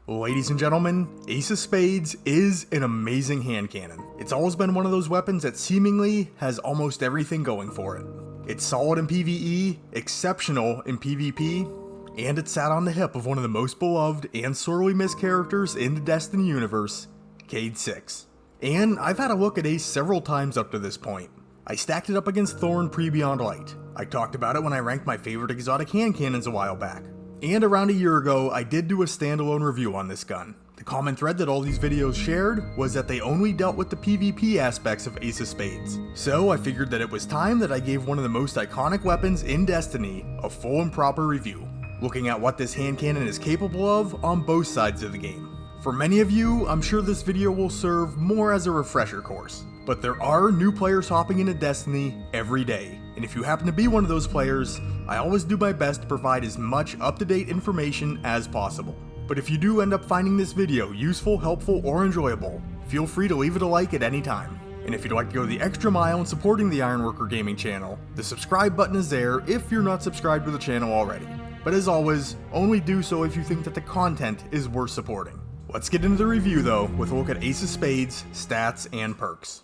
Ladies and gentlemen, Ace of Spades is an amazing hand cannon. It's always been one of those weapons that seemingly has almost everything going for it. It's solid in PvE, exceptional in PvP, and it sat on the hip of one of the most beloved and sorely missed characters in the Destiny universe, Cayde 6. And I've had a look at Ace several times up to this point. I stacked it up against Thorn pre-Beyond Light. I talked about it when I ranked my favorite exotic hand cannons a while back. And around a year ago, I did do a standalone review on this gun. The common thread that all these videos shared was that they only dealt with the PvP aspects of Ace of Spades. So I figured that it was time that I gave one of the most iconic weapons in Destiny a full and proper review, looking at what this hand cannon is capable of on both sides of the game. For many of you, I'm sure this video will serve more as a refresher course, but there are new players hopping into Destiny every day, and if you happen to be one of those players, I always do my best to provide as much up-to-date information as possible. But if you do end up finding this video useful, helpful, or enjoyable, feel free to leave it a like at any time. And if you'd like to go the extra mile in supporting the Ironworker Gaming channel, the subscribe button is there if you're not subscribed to the channel already. But as always, only do so if you think that the content is worth supporting. Let's get into the review though, with a look at Ace of Spades, stats, and perks.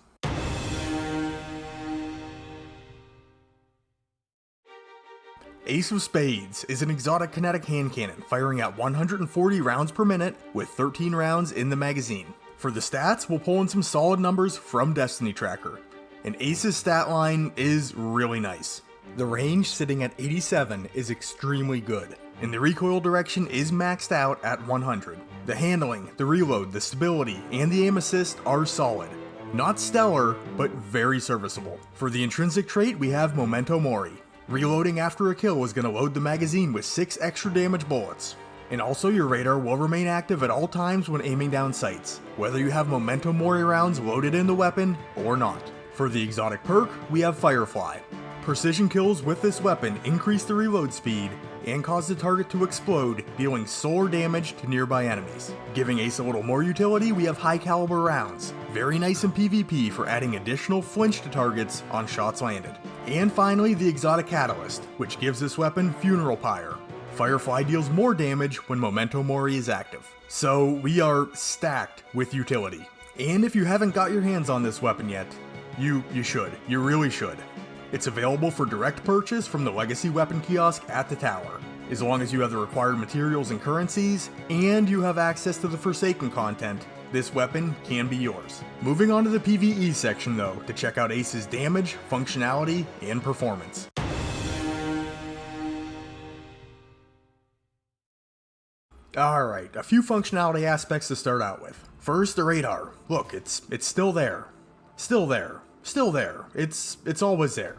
Ace of Spades is an exotic kinetic hand cannon firing at 140 rounds per minute with 13 rounds in the magazine. For the stats, we'll pull in some solid numbers from Destiny Tracker, and Ace's stat line is really nice. The range sitting at 87 is extremely good, and the recoil direction is maxed out at 100. The handling, the reload, the stability, and the aim assist are solid. Not stellar, but very serviceable. For the intrinsic trait, we have Memento Mori. Reloading after a kill is going to load the magazine with 6 extra damage bullets. And also your radar will remain active at all times when aiming down sights, whether you have Memento Mori rounds loaded in the weapon or not. For the exotic perk, we have Firefly. Precision kills with this weapon increase the reload speed and cause the target to explode, dealing solar damage to nearby enemies. Giving Ace a little more utility, we have high caliber rounds. Very nice in PvP for adding additional flinch to targets on shots landed. And finally, the exotic catalyst, which gives this weapon Funeral Pyre. Firefly deals more damage when Memento Mori is active. So we are stacked with utility. And if you haven't got your hands on this weapon yet, you should. You really should. It's available for direct purchase from the Legacy Weapon Kiosk at the tower, as long as you have the required materials and currencies, and you have access to the Forsaken content. This weapon can be yours. Moving on to the PvE section though, to check out Ace's damage, functionality, and performance. Alright, a few functionality aspects to start out with. First, the radar. Look, it's still there. Still there. Still there. It's always there.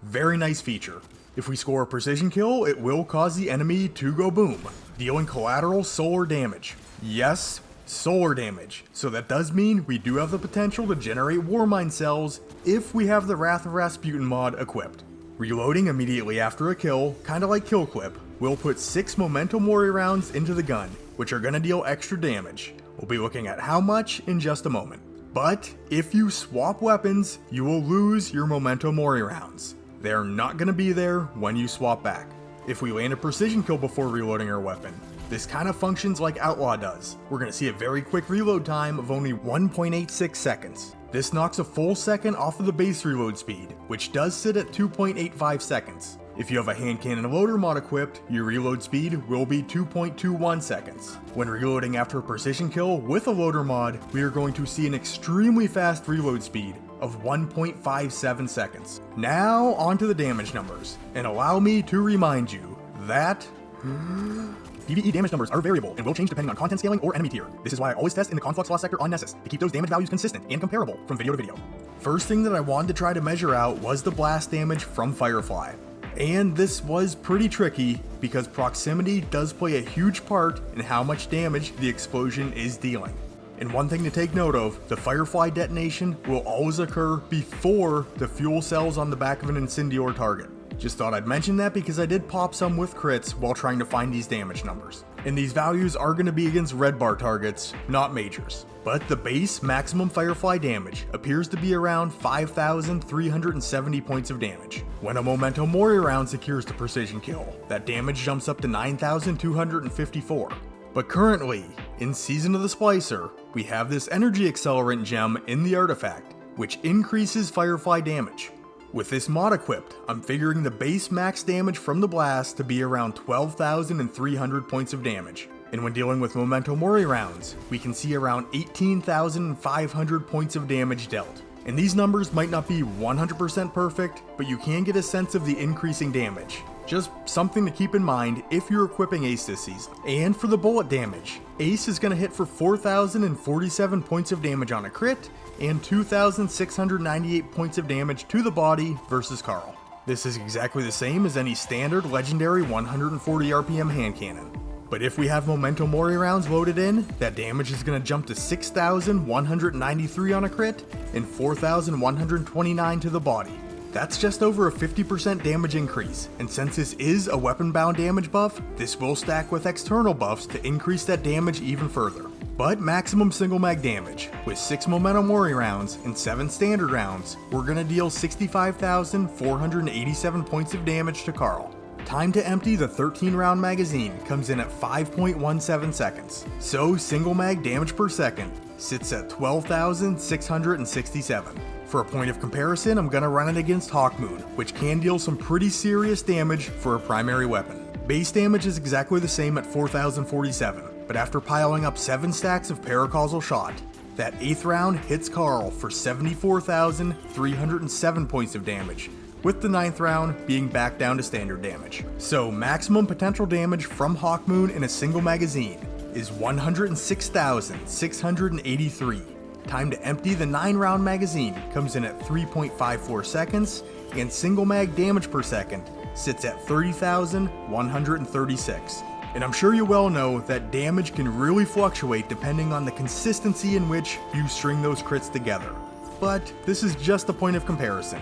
Very nice feature. If we score a precision kill, it will cause the enemy to go boom, dealing collateral solar damage. Yes, solar damage. So that does mean we do have the potential to generate Warmind cells if we have the Wrath of Rasputin mod equipped. Reloading immediately after a kill, kinda like Kill Clip, will put 6 Memento Mori rounds into the gun, which are gonna deal extra damage. We'll be looking at how much in just a moment. But if you swap weapons, you will lose your Memento Mori rounds. They're not going to be there when you swap back. If we land a precision kill before reloading our weapon, this kind of functions like Outlaw does. We're going to see a very quick reload time of only 1.86 seconds. This knocks a full second off of the base reload speed, which does sit at 2.85 seconds. If you have a hand cannon loader mod equipped, your reload speed will be 2.21 seconds. When reloading after a precision kill with a loader mod, we are going to see an extremely fast reload speed of 1.57 seconds. Now onto the damage numbers, and allow me to remind you that PvE damage numbers are variable and will change depending on content scaling or enemy tier. This is why I always test in the Conflux Law sector on Nessus to keep those damage values consistent and comparable from video to video. First thing that I wanted to try to measure out was the blast damage from Firefly. And this was pretty tricky because proximity does play a huge part in how much damage the explosion is dealing. And one thing to take note of, the Firefly detonation will always occur before the fuel cells on the back of an Incendior target. Just thought I'd mention that because I did pop some with crits while trying to find these damage numbers. And these values are going to be against red bar targets, not majors. But the base maximum Firefly damage appears to be around 5,370 points of damage. When a Memento Mori round secures the precision kill, that damage jumps up to 9,254. But currently, in Season of the Splicer, we have this Energy Accelerant gem in the artifact, which increases Firefly damage. With this mod equipped, I'm figuring the base max damage from the blast to be around 12,300 points of damage. And when dealing with Memento Mori rounds, we can see around 18,500 points of damage dealt. And these numbers might not be 100% perfect, but you can get a sense of the increasing damage. Just something to keep in mind if you're equipping Ace this season. And for the bullet damage, Ace is going to hit for 4,047 points of damage on a crit, and 2,698 points of damage to the body versus Carl. This is exactly the same as any standard legendary 140 RPM hand cannon. But if we have Memento Mori rounds loaded in, that damage is going to jump to 6,193 on a crit, and 4,129 to the body. That's just over a 50% damage increase, and since this is a weapon bound damage buff, this will stack with external buffs to increase that damage even further. But maximum single mag damage, with 6 Memento Mori rounds and 7 standard rounds, we're gonna deal 65,487 points of damage to Carl. Time to empty the 13 round magazine comes in at 5.17 seconds, so single mag damage per second sits at 12,667. For a point of comparison, I'm gonna run it against Hawkmoon, which can deal some pretty serious damage for a primary weapon. Base damage is exactly the same at 4,047, but after piling up 7 stacks of paracausal shot, that 8th round hits Carl for 74,307 points of damage, with the 9th round being back down to standard damage. So maximum potential damage from Hawkmoon in a single magazine is 106,683. Time to empty the 9 round magazine comes in at 3.54 seconds, and single mag damage per second sits at 30,136. And I'm sure you well know that damage can really fluctuate depending on the consistency in which you string those crits together. But this is just a point of comparison.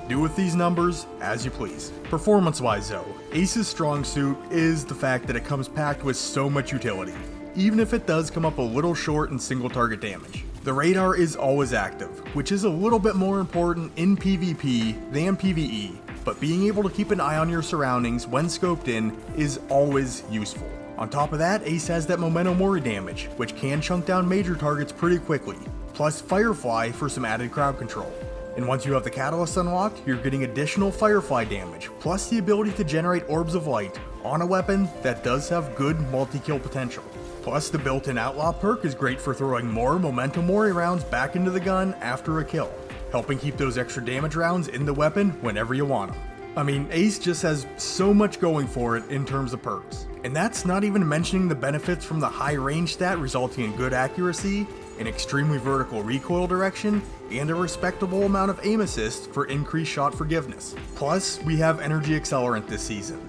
Do with these numbers as you please. Performance-wise though, Ace's strong suit is the fact that it comes packed with so much utility, even if it does come up a little short in single target damage. The radar is always active, which is a little bit more important in PvP than PvE, but being able to keep an eye on your surroundings when scoped in is always useful. On top of that, Ace has that Memento Mori damage, which can chunk down major targets pretty quickly, plus Firefly for some added crowd control. And once you have the Catalyst unlocked, you're getting additional Firefly damage, plus the ability to generate Orbs of Light on a weapon that does have good multi-kill potential. Plus, the built-in Outlaw perk is great for throwing more Memento Mori rounds back into the gun after a kill, helping keep those extra damage rounds in the weapon whenever you want them. I mean, Ace just has so much going for it in terms of perks. And that's not even mentioning the benefits from the high range stat resulting in good accuracy, an extremely vertical recoil direction, and a respectable amount of aim assist for increased shot forgiveness. Plus, we have Energy Accelerant this season.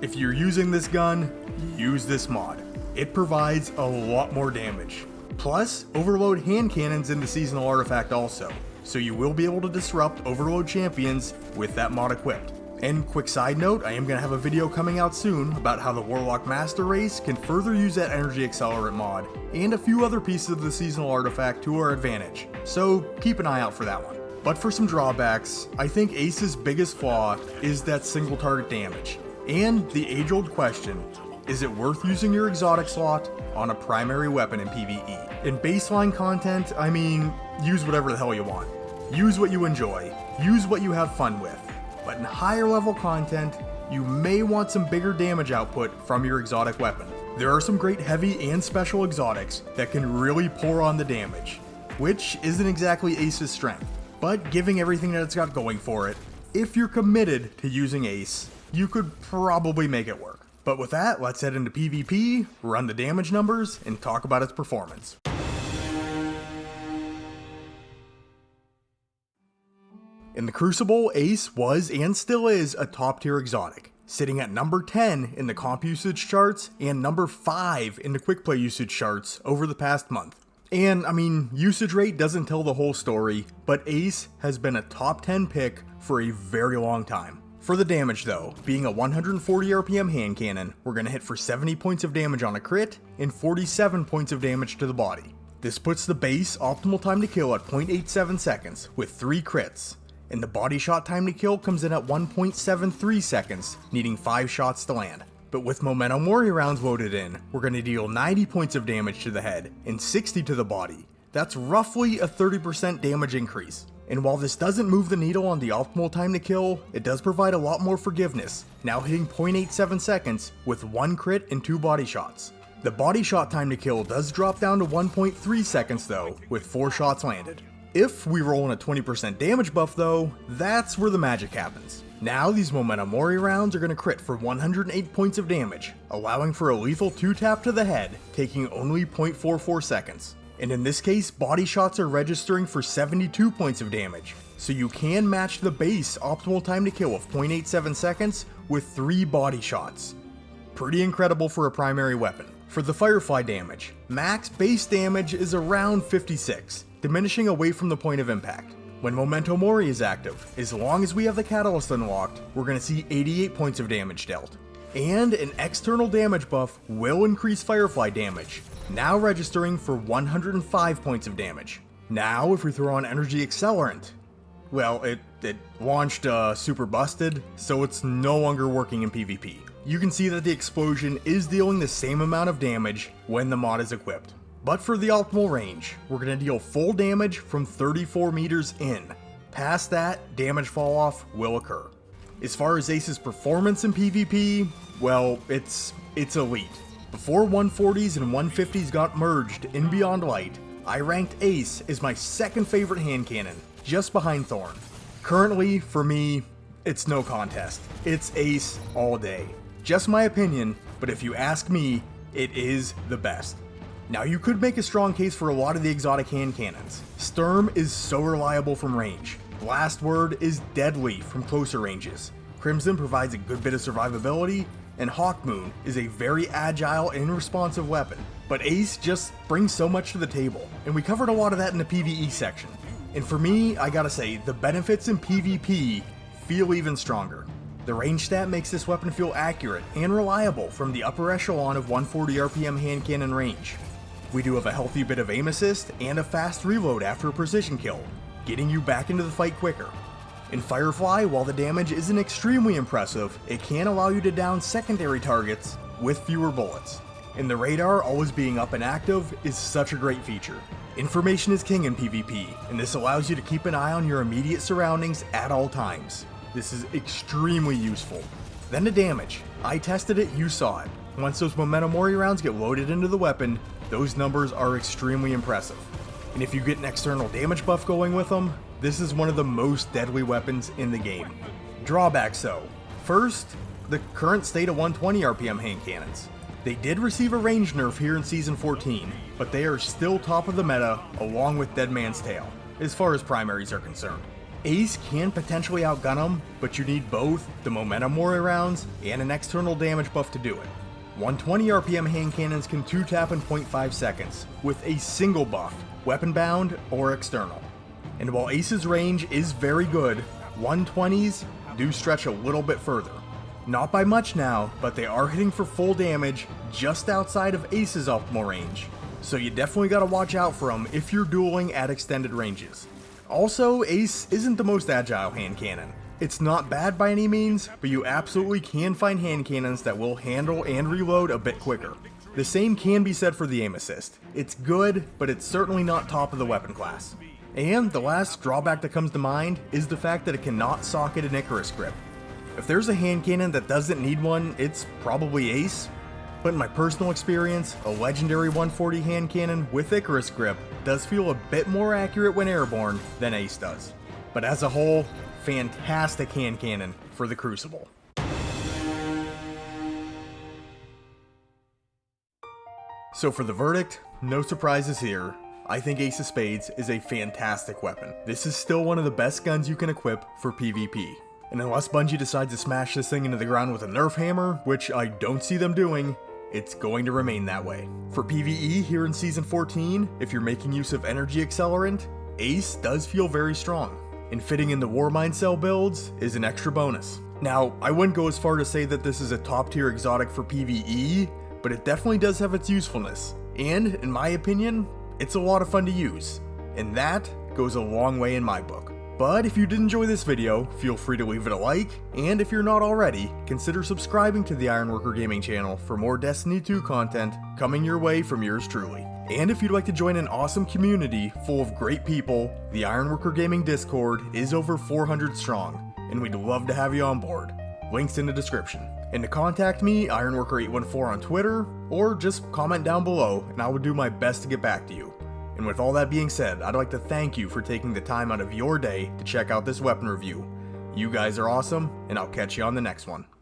If you're using this gun, use this mod. It provides a lot more damage. Plus, overload hand cannons in the seasonal artifact also, so you will be able to disrupt overload champions with that mod equipped. And quick side note, I am going to have a video coming out soon about how the Warlock Master race can further use that Energy Accelerant mod, and a few other pieces of the seasonal artifact to our advantage, so keep an eye out for that one. But for some drawbacks, I think Ace's biggest flaw is that single target damage, and the age-old question, is it worth using your exotic slot on a primary weapon in PvE? In baseline content, I mean, use whatever the hell you want. Use what you enjoy, use what you have fun with. But in higher level content, you may want some bigger damage output from your exotic weapon. There are some great heavy and special exotics that can really pour on the damage, which isn't exactly Ace's strength, but giving everything that it's got going for it, if you're committed to using Ace, you could probably make it work. But with that, let's head into PvP, run the damage numbers, and talk about its performance. In the Crucible, Ace was and still is a top tier exotic, sitting at number 10 in the comp usage charts and number 5 in the quick play usage charts over the past month. And I mean, usage rate doesn't tell the whole story, but Ace has been a top 10 pick for a very long time. For the damage though, being a 140 RPM hand cannon, we're going to hit for 70 points of damage on a crit and 47 points of damage to the body. This puts the base optimal time to kill at 0.87 seconds with 3 crits, and the body shot time to kill comes in at 1.73 seconds, needing 5 shots to land. But with Memento Mori rounds loaded in, we're going to deal 90 points of damage to the head and 60 to the body. That's roughly a 30% damage increase. And while this doesn't move the needle on the optimal time to kill, it does provide a lot more forgiveness, now hitting 0.87 seconds with 1 crit and 2 body shots. The body shot time to kill does drop down to 1.3 seconds though, with 4 shots landed. If we roll in a 20% damage buff though, that's where the magic happens. Now these Memento Mori rounds are going to crit for 108 points of damage, allowing for a lethal 2-tap to the head, taking only 0.44 seconds. And in this case, body shots are registering for 72 points of damage, so you can match the base optimal time to kill of 0.87 seconds with 3 body shots. Pretty incredible for a primary weapon. For the Firefly damage, max base damage is around 56, diminishing away from the point of impact. When Memento Mori is active, as long as we have the catalyst unlocked, we're going to see 88 points of damage dealt. And an external damage buff will increase Firefly damage, now registering for 105 points of damage. Now if we throw on Energy Accelerant, well, it launched super busted, so it's no longer working in PvP. You can see that the explosion is dealing the same amount of damage when the mod is equipped. But for the optimal range, we're going to deal full damage from 34 meters in. Past that, damage fall off will occur. As far as Ace's performance in PvP, well, it's elite. Before 140s and 150s got merged in Beyond Light, I ranked Ace as my second favorite hand cannon, just behind Thorn. Currently, for me, it's no contest. It's Ace all day. Just my opinion, but if you ask me, it is the best. Now you could make a strong case for a lot of the exotic hand cannons. Sturm is so reliable from range. Blast Word is deadly from closer ranges. Crimson provides a good bit of survivability, and Hawkmoon is a very agile and responsive weapon. But Ace just brings so much to the table, and we covered a lot of that in the PvE section. And for me, I gotta say, the benefits in PvP feel even stronger. The range stat makes this weapon feel accurate and reliable from the upper echelon of 140 RPM hand cannon range. We do have a healthy bit of aim assist and a fast reload after a precision kill, getting you back into the fight quicker. In Firefly, while the damage isn't extremely impressive, it can allow you to down secondary targets with fewer bullets. And the radar always being up and active is such a great feature. Information is king in PvP, and this allows you to keep an eye on your immediate surroundings at all times. This is extremely useful. Then to damage. I tested it, you saw it. Once those Memento Mori rounds get loaded into the weapon, those numbers are extremely impressive. And if you get an external damage buff going with them, this is one of the most deadly weapons in the game. Drawbacks though. First, the current state of 120 RPM hand cannons. They did receive a range nerf here in Season 14, but they are still top of the meta along with Dead Man's Tale, as far as primaries are concerned. Ace can potentially outgun them, but you need both the Memento Mori rounds and an external damage buff to do it. 120 RPM hand cannons can 2-tap in 0.5 seconds, with a single buff, weapon bound or external. And while Ace's range is very good, 120s do stretch a little bit further. Not by much now, but they are hitting for full damage just outside of Ace's optimal range, so you definitely gotta watch out for them if you're dueling at extended ranges. Also, Ace isn't the most agile hand cannon. It's not bad by any means, but you absolutely can find hand cannons that will handle and reload a bit quicker. The same can be said for the aim assist. It's good, but it's certainly not top of the weapon class. And the last drawback that comes to mind is the fact that it cannot socket an Icarus grip. If there's a hand cannon that doesn't need one, it's probably Ace. But in my personal experience, a legendary 140 hand cannon with Icarus grip does feel a bit more accurate when airborne than Ace does. But as a whole, fantastic hand cannon for the Crucible. So for the verdict, no surprises here. I think Ace of Spades is a fantastic weapon. This is still one of the best guns you can equip for PvP. And unless Bungie decides to smash this thing into the ground with a nerf hammer, which I don't see them doing, it's going to remain that way. For PvE here in Season 14, if you're making use of Energy Accelerant, Ace does feel very strong, and fitting in the Warmind Cell builds is an extra bonus. Now, I wouldn't go as far to say that this is a top tier exotic for PvE, but it definitely does have its usefulness, and in my opinion, it's a lot of fun to use, and that goes a long way in my book. But if you did enjoy this video, feel free to leave it a like, and if you're not already, consider subscribing to the Ironworker Gaming channel for more Destiny 2 content coming your way from yours truly. And if you'd like to join an awesome community full of great people, the Ironworker Gaming Discord is over 400 strong, and we'd love to have you on board. Links in the description. And to contact me, Ironworker814 on Twitter, or just comment down below and I will do my best to get back to you. And with all that being said, I'd like to thank you for taking the time out of your day to check out this weapon review. You guys are awesome, and I'll catch you on the next one.